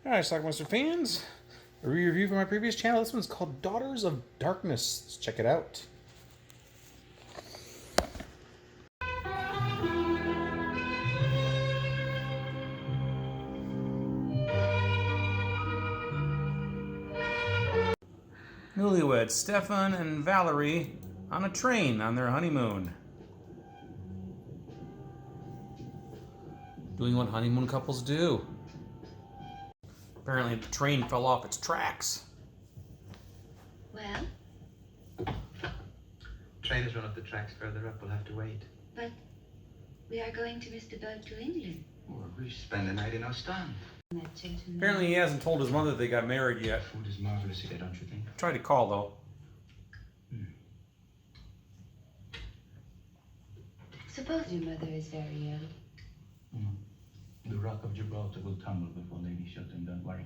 Hi, Schlockmeister fans. A review from my previous channel. This one's called Daughters of Darkness. Let's check it out. Newlyweds Stefan and Valerie on a train on their honeymoon. Doing what honeymoon couples do. Apparently the train fell off its tracks. Well? Train is run off the tracks further up. We'll have to wait. But we are going to miss the boat to England. Well, we spend the night in Ostend. That gentleman. Apparently he hasn't told his mother they got married yet. Food is marvelous here, don't you think? Tried to call though. Suppose your mother is very ill. The Rock of Gibraltar will tumble before Lady Shelton, don't worry.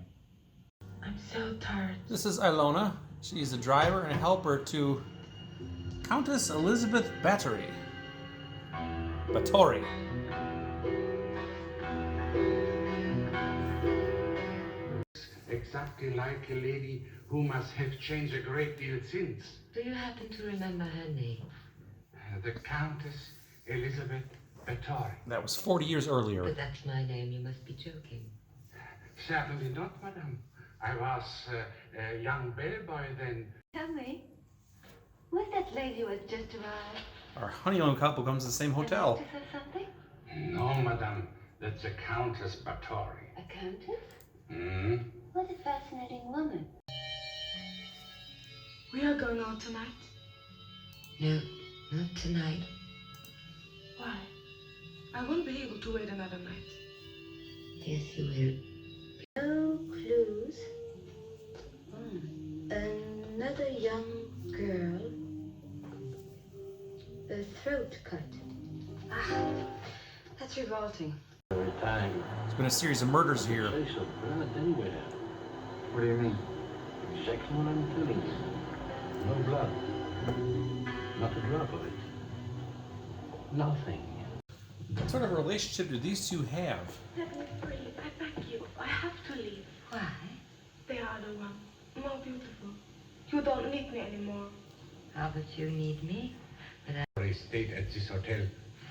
I'm so tired. This is Ilona. She's the driver and helper to Countess Elizabeth Bathory. Exactly like a lady who must have changed a great deal since. Do you happen to remember her name? The Countess Elizabeth Bathory. That was 40 years earlier. But that's my name. You must be joking. Certainly not, madame. I was a young bellboy then. Tell me, who's that lady who has just arrived? Our honeymoon couple comes to the same hotel. Is there something? No, madame. That's a Countess Bathory. A countess? Hmm? What a fascinating woman. We are going out tonight. No, not tonight. Why? I won't be able to wait another night. Yes, you will. No clues. Another young girl. A throat cut. Ah, that's revolting. Time. There's been a series of murders here. Place of blood anywhere. What do you mean? Exactly what I'm telling you. No blood. Not a drop of it. Nothing. What sort of relationship do these two have? Let me free. I beg you. I have to leave. Why? They are the one. More beautiful. You don't need me anymore. How but you need me? I stayed at this hotel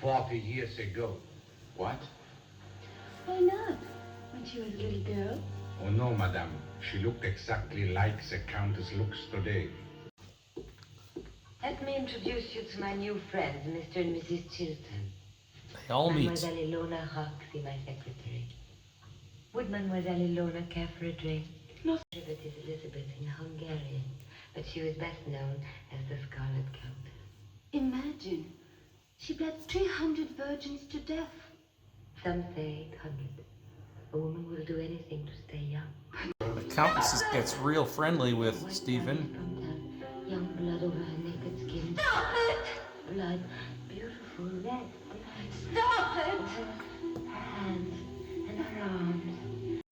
40 years ago. What? Why not? When she was a little girl. Oh no, madame. She looked exactly like the Countess looks today. Let me introduce you to my new friends, Mr. and Mrs. Chilton. They all meet. Mademoiselle Ilona Hoxie, my secretary. Would Mademoiselle Ilona care for a drink? No. Elizabeth is Elizabeth in Hungarian, but she was best known as the Scarlet Countess. Imagine, she bled 300 virgins to death. Some say 800. A woman will do anything to stay young. The Countess gets real friendly with White Stephen. from that young blood over her naked skin. Stop it! Blood, beautiful red blood. Stop it! Her hands and her arms.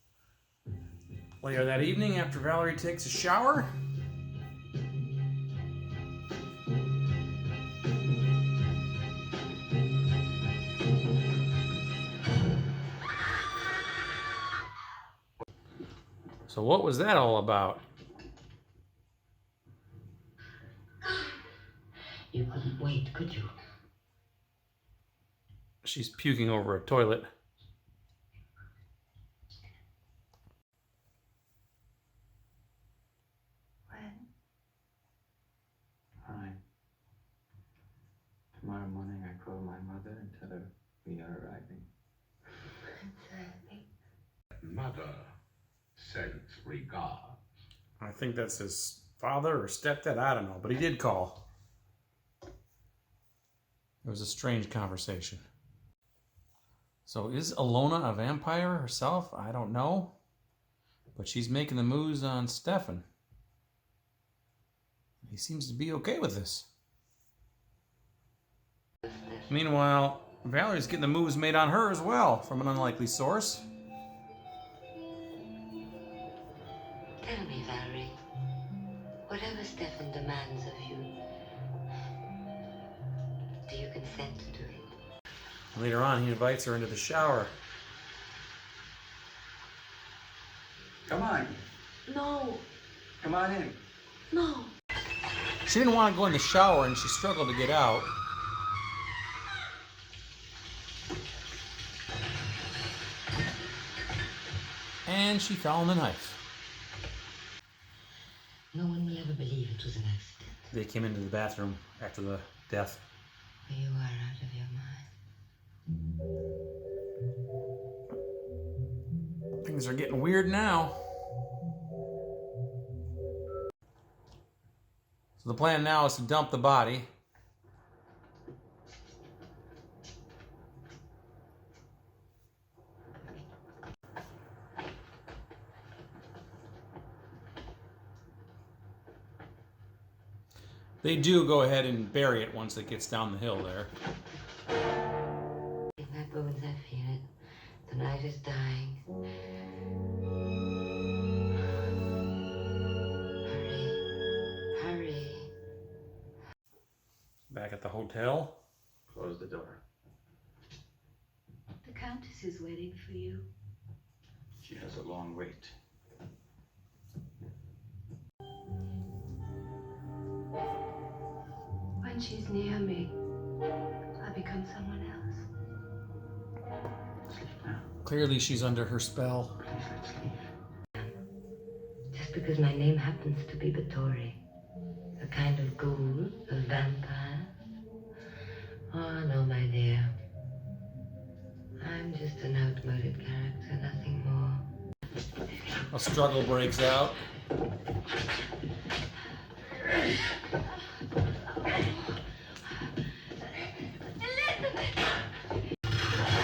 Later that evening, after Valerie takes a shower, so what was that all about? You couldn't wait, could you? She's puking over a toilet. When? Fine. Tomorrow morning I call my mother and tell her we are arriving. Mother sends regards. I think that's his father or stepdad, I don't know, but he did call. It was a strange conversation. So is Ilona a vampire herself? I don't know. But she's making the moves on Stefan. He seems to be okay with this. Meanwhile, Valerie's getting the moves made on her as well from an unlikely source. Tell me, Valerie, whatever Stefan demands of you, do you consent to it? Later on, he invites her into the shower. on. No. Come on in. No. She didn't want to go in the shower and she struggled to get out. And she fell on the knife. No one will ever believe it was an accident. They came into the bathroom after the death. You are out of your mind. Things are getting weird now. So the plan now is to dump the body. They do go ahead and bury it once it gets down the hill there. In my bones, I feel it. The night is dying. Hurry. Hurry. Back at the hotel. Close the door. The Countess is waiting for you. She has a long wait. When she's near me, I become someone else. Sleep now. Clearly she's under her spell. Please, let's sleep. Just because my name happens to be Batory. A kind of ghoul, a vampire. Oh, no, my dear. I'm just an outmoded character, nothing more. A struggle breaks out.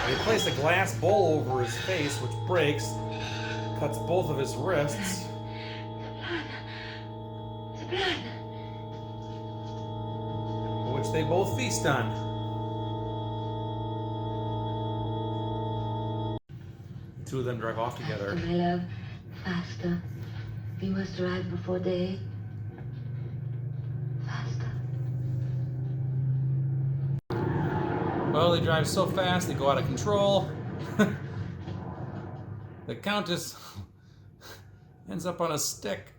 They place a glass bowl over his face, which breaks, cuts both of his wrists. The blood. Which they both feast on. The two of them drive off together. Faster, my love. Faster. We must arrive before day. Faster. Well, they drive so fast they go out of control. The Countess ends up on a stick.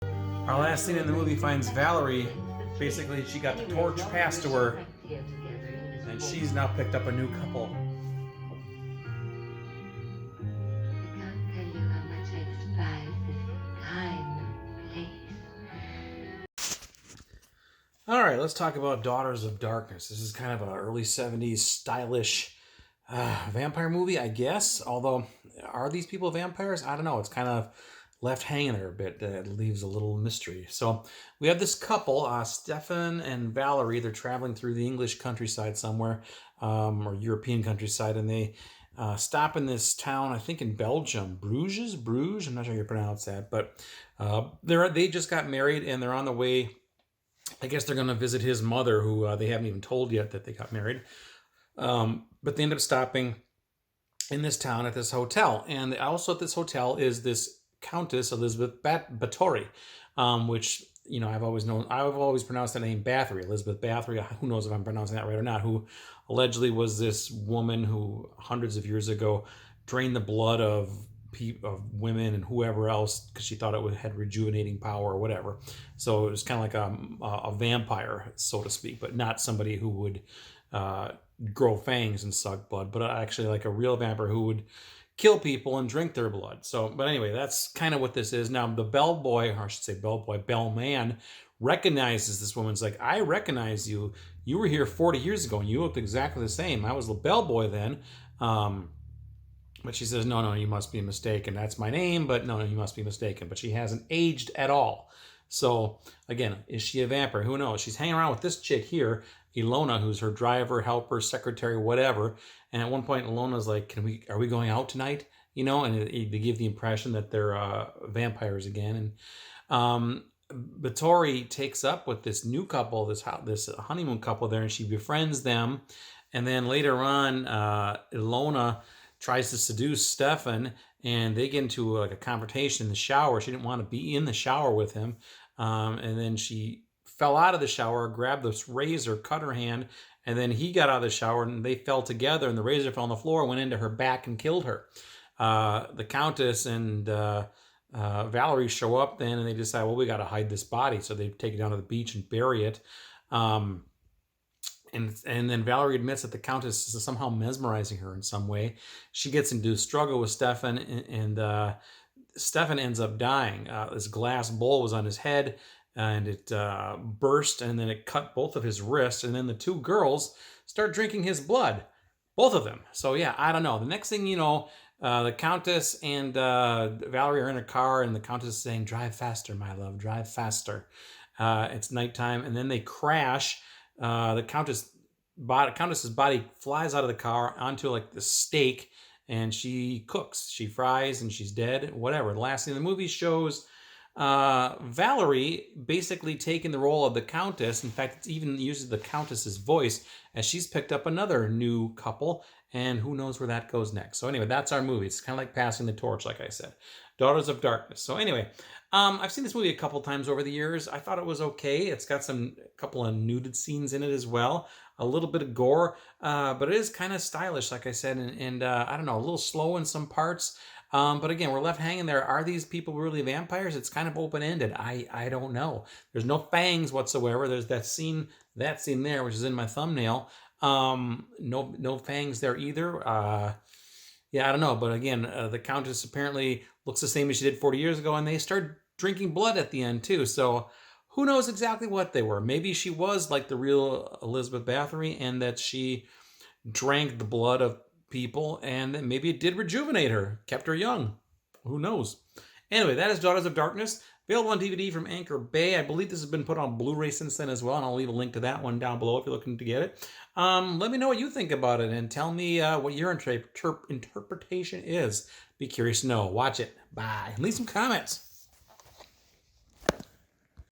Our last scene in the movie finds Valerie. Basically, she got the torch passed to her, and she's now picked up a new couple. I can't tell you how much I despise this time and place. All right, let's talk about Daughters of Darkness. This is kind of an early 70s stylish vampire movie, I guess. Although, are these people vampires? I don't know. It's kind of left hanging there a bit. It leaves a little mystery. So we have this couple, Stefan and Valerie. They're traveling through the English countryside somewhere, or European countryside, and they stop in this town, I think in Belgium, Bruges. I'm not sure how you pronounce that, but they just got married and they're on the way. I guess they're going to visit his mother, who they haven't even told yet that they got married. But they end up stopping in this town at this hotel. And also at this hotel is this Countess Elizabeth Báthory, which, you know, I've always pronounced that name Bathory, Elizabeth Bathory. Who knows if I'm pronouncing that right or not, who allegedly was this woman who hundreds of years ago drained the blood of women and whoever else because she thought it had rejuvenating power or whatever. So it was kind of like a vampire, so to speak, but not somebody who would grow fangs and suck blood, but actually like a real vampire who would kill people and drink their blood. So, but anyway, that's kind of what this is. Now, the bellboy, or I should say bellman, recognizes this woman's like, I recognize you. You were here 40 years ago and you looked exactly the same. I was the bellboy then. But she says, no, you must be mistaken. That's my name, but no, you must be mistaken. But she hasn't aged at all. So, again, is she a vampire? Who knows? She's hanging around with this chick here, Ilona, who's her driver, helper, secretary, whatever. And at one point, Ilona's like, are we going out tonight? You know, and they give the impression that they're vampires again. And Báthory takes up with this new couple, this honeymoon couple there, and she befriends them. And then later on, Ilona tries to seduce Stefan, and they get into like a confrontation in the shower. She didn't want to be in the shower with him. And then she fell out of the shower, grabbed this razor, cut her hand, and then he got out of the shower and they fell together, and the razor fell on the floor, went into her back and killed her. The Countess and Valerie show up then, and they decide, well, we got to hide this body, so they take it down to the beach and bury it. And then Valerie admits that the Countess is somehow mesmerizing her in some way. She gets into a struggle with Stefan, and Stefan ends up dying. This glass bowl was on his head, and it burst, and then it cut both of his wrists, and then the two girls start drinking his blood, both of them. So yeah, I don't know. The next thing you know, the Countess and Valerie are in a car, and the Countess is saying, "Drive faster, my love, drive faster." It's nighttime, and then they crash. The Countess's body flies out of the car onto like the stake, and she cooks. She fries, and she's dead. Whatever. The last thing the movie shows Valerie basically taking the role of the Countess. In fact, it even uses the Countess's voice, as she's picked up another new couple, and who knows where that goes next. So anyway, that's our movie. It's kind of like passing the torch, like I said. Daughters of Darkness. So anyway, I've seen this movie a couple times over the years. I thought it was okay. It's got a couple of nuded scenes in it as well. A little bit of gore, but it is kind of stylish, like I said, and I don't know, a little slow in some parts. But again, we're left hanging there. Are these people really vampires? It's kind of open-ended. I don't know. There's no fangs whatsoever. There's that scene there, which is in my thumbnail. No fangs there either. Yeah, I don't know. But again, the Countess apparently looks the same as she did 40 years ago, and they start drinking blood at the end too. So who knows exactly what they were? Maybe she was like the real Elizabeth Bathory, and that she drank the blood of people, and maybe it did rejuvenate her, kept her young. Who knows? Anyway, that is Daughters of Darkness, available on DVD from Anchor Bay. I believe this has been put on Blu-ray since then as well, and I'll leave a link to that one down below if you're looking to get it. Let me know what you think about it, and tell me what your interpretation is. Be curious to know. Watch it. Bye. Leave some comments.